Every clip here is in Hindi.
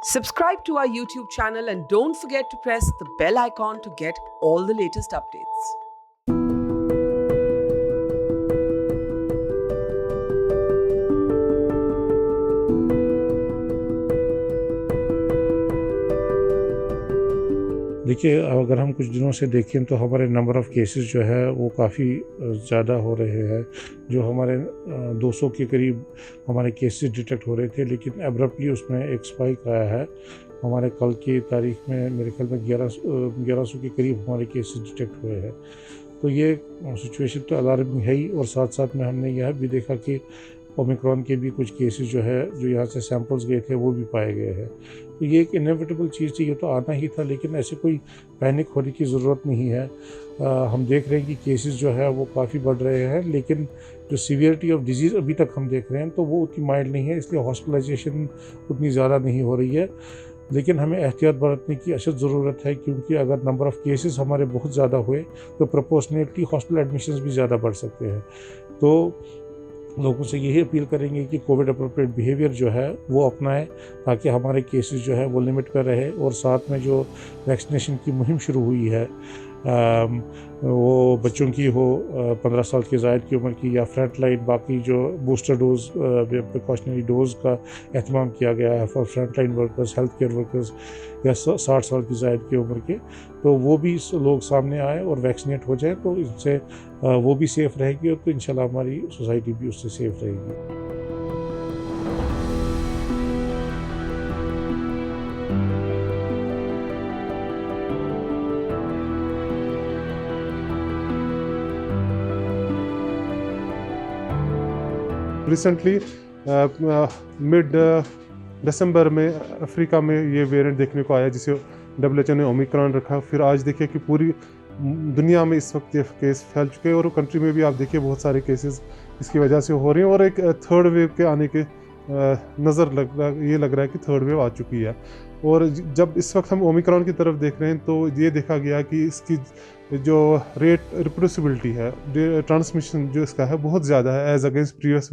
Subscribe to our YouTube channel and don't forget to press the bell icon to get all the latest updates. देखिए, अगर हम कुछ दिनों से देखें तो हमारे नंबर ऑफ़ केसेस जो है वो काफ़ी ज़्यादा हो रहे हैं। जो हमारे 200 के करीब हमारे केसेस डिटेक्ट हो रहे थे, लेकिन एब्रप्टली उसमें एक स्पाइक आया है। हमारे कल की तारीख में मेरे ख्याल में 1100 के करीब हमारे केसेस डिटेक्ट हुए हैं। तो ये सिचुएशन तो अलार्मिंग है ही, और साथ साथ में हमने यह भी देखा कि ओमिक्रॉन के भी कुछ केसेस जो है, जो यहाँ से सैंपल्स गए थे, वो भी पाए गए हैं। तो ये एक इनएविटेबल चीज़ थी, ये तो आना ही था, लेकिन ऐसे कोई पैनिक होने की ज़रूरत नहीं है। हम देख रहे हैं कि केसेस जो है वो काफ़ी बढ़ रहे हैं, लेकिन जो सीवियरिटी ऑफ डिजीज़ अभी तक हम देख रहे हैं तो वो उतनी माइल्ड नहीं है, इसलिए हॉस्पिटलाइजेशन उतनी ज़्यादा नहीं हो रही है। लेकिन हमें एहतियात बरतने की अशद ज़रूरत है, क्योंकि अगर नंबर ऑफ़ केसेस हमारे बहुत ज़्यादा हुए तो प्रोपोर्शनेटली हॉस्पिटल एडमिशन्स भी ज़्यादा बढ़ सकते हैं। तो लोगों से यही अपील करेंगे कि कोविड अप्रोप्रिएट बिहेवियर जो है वो अपनाएं, ताकि हमारे केसेस जो है वो लिमिट पर रहे। और साथ में जो वैक्सीनेशन की मुहिम शुरू हुई है, वो बच्चों की हो, 15 साल के ज़ायद की उम्र की, या फ्रंट लाइन बाकी जो बूस्टर डोज प्रिकॉशनरी डोज़ का एहतमाम किया गया है for front line workers, health care workers, या 60 साल की ज़ायद की उम्र के, तो वो भी लोग सामने आए और वैक्सीनेट हो जाए, तो इससे वो भी सेफ़ रहेगी, और तो इंशाल्लाह हमारी सोसाइटी भी उससे सेफ़ रहेगी। रिसेंटली मिड दिसंबर में अफ्रीका में ये वेरिएंट देखने को आया, जिसे WHO ने ओमिक्रॉन रखा। फिर आज देखिए कि पूरी दुनिया में इस वक्त ये केस फैल चुके हैं, और कंट्री में भी आप देखिए बहुत सारे केसेस इसकी वजह से हो रहे हैं, और एक थर्ड वेव के आने के ये लग रहा है कि थर्ड वेव आ चुकी है। और जब इस वक्त हम ओमिक्रॉन की तरफ देख रहे हैं तो ये देखा गया कि इसकी जो रेट रिप्रोड्यूसिबिलिटी है, ट्रांसमिशन जो इसका है बहुत ज़्यादा है एज अगेंस्ट प्रीवियस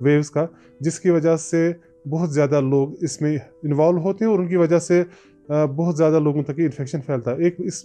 वेव्स का, जिसकी वजह से बहुत ज़्यादा लोग इसमें इन्वॉल्व होते हैं, और उनकी वजह से बहुत ज़्यादा लोगों तक इन्फेक्शन फैलता है। एक इस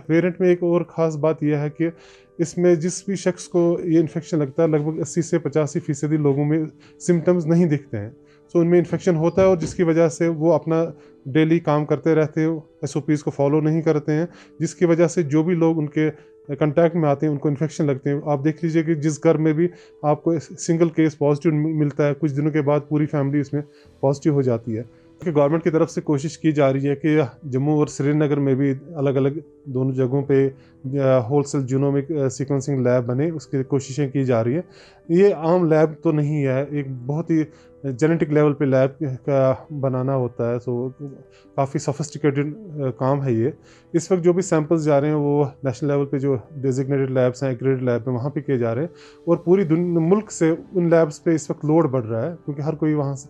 वेरिएंट में एक और ख़ास बात यह है कि इसमें जिस भी शख्स को ये इन्फेक्शन लगता है, लगभग 80 से 85% लोगों में सिम्टम्स नहीं दिखते हैं। सो उनमें इन्फेक्शन होता है, और जिसकी वजह से वो अपना डेली काम करते रहते हैं, SOPs को फॉलो नहीं करते हैं, जिसकी वजह से जो भी लोग उनके कंटैक्ट में आते हैं उनको इन्फेक्शन लगते हैं। आप देख लीजिए कि जिस घर में भी आपको सिंगल केस पॉजिटिव मिलता है, कुछ दिनों के बाद पूरी फैमिली उसमें पॉजिटिव हो जाती है। कि गवर्नमेंट की तरफ से कोशिश की जा रही है कि जम्मू और श्रीनगर में भी अलग अलग दोनों जगहों पे होलसेल जीनोमिक सीक्वेंसिंग लैब बने, उसकी कोशिशें की जा रही है। ये आम लैब तो नहीं है, एक बहुत ही जेनेटिक लेवल पे लैब का बनाना होता है, सो काफ़ी सोफिस्टिकेटेड काम है ये। इस वक्त जो भी सैंपल्स जा रहे हैं वो नेशनल लेवल पे जो डेजिग्नेटेड लैब्स हैं, एक्रेडिटेड लैब है, वहाँ पे किए जा रहे हैं, और पूरी मुल्क से उन लैब्स पे इस वक्त लोड बढ़ रहा है, क्योंकि हर कोई वहाँ से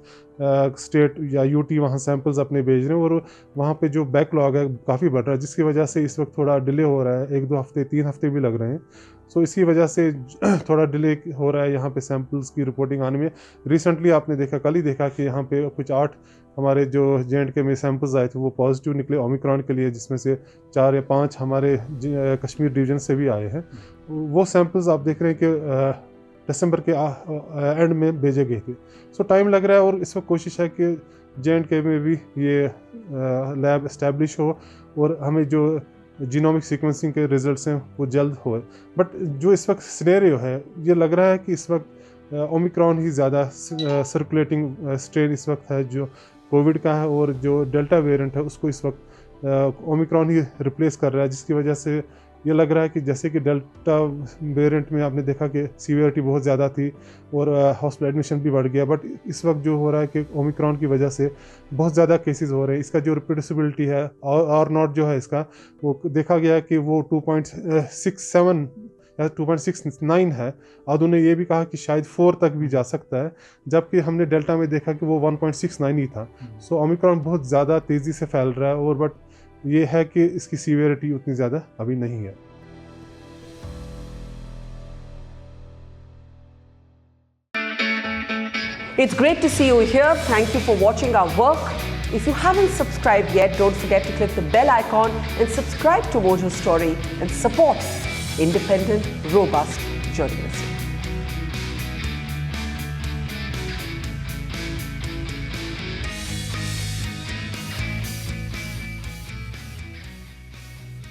स्टेट या UT वहाँ सैंपल्स अपने भेज रहे हैं, और वहाँ पे जो बैकलॉग है काफ़ी बढ़ रहा है, जिसकी वजह से इस वक्त थोड़ा डिले हो रहा है, 1-2 हफ्ते 3 हफ्ते भी लग रहे हैं। सो इसी वजह से थोड़ा डिले हो रहा है यहाँ पे सैंपल्स की रिपोर्टिंग आने में। रिसेंटली आपने देखा, कल ही देखा कि यहाँ पे कुछ 8 हमारे जो J&K में सैंपल्स आए थे वो पॉजिटिव निकले ओमिक्रॉन के लिए, जिसमें से 4 या 5 हमारे कश्मीर डिवीज़न से भी आए हैं। वो सैंपल्स आप देख रहे हैं कि दिसंबर के एंड में भेजे गए थे। सो टाइम लग रहा है, और इस वक्त कोशिश है कि J&K में भी ये लैब इस्टेब्लिश हो, और हमें जो जीनोमिक सीक्वेंसिंग के रिजल्ट्स हैं वो जल्द हो। बट जो इस वक्त सिनेरियो है, ये लग रहा है कि इस वक्त ओमिक्रॉन ही ज़्यादा सर्कुलेटिंग स्ट्रेन इस वक्त है जो कोविड का है, और जो डेल्टा वेरिएंट है उसको इस वक्त ओमिक्रॉन ही रिप्लेस कर रहा है, जिसकी वजह से ये लग रहा है कि जैसे कि डेल्टा वेरिएंट में आपने देखा कि सीवियरिटी बहुत ज़्यादा थी और हॉस्पिटल एडमिशन भी बढ़ गया, बट इस वक्त जो हो रहा है कि ओमिक्रॉन की वजह से बहुत ज़्यादा केसेस हो रहे हैं। इसका जो रिप्रोड्यूसिबिलिटी है और नॉट जो है इसका, वो देखा गया कि वो 2.67 या 2.69 है, और उन्होंने ये भी कहा कि शायद 4 तक भी जा सकता है, जबकि हमने डेल्टा में देखा कि वो 1.69 ही था। सो ओमिक्रॉन बहुत ज़्यादा तेज़ी से फैल रहा है, और बट ये है कि इसकी सीवियरिटी उतनी ज़्यादा अभी नहीं है। It's great to see you here. Thank you for watching our work. If you haven't subscribed yet, don't forget to click the bell icon and subscribe to Mojo Story and support independent, robust journalism.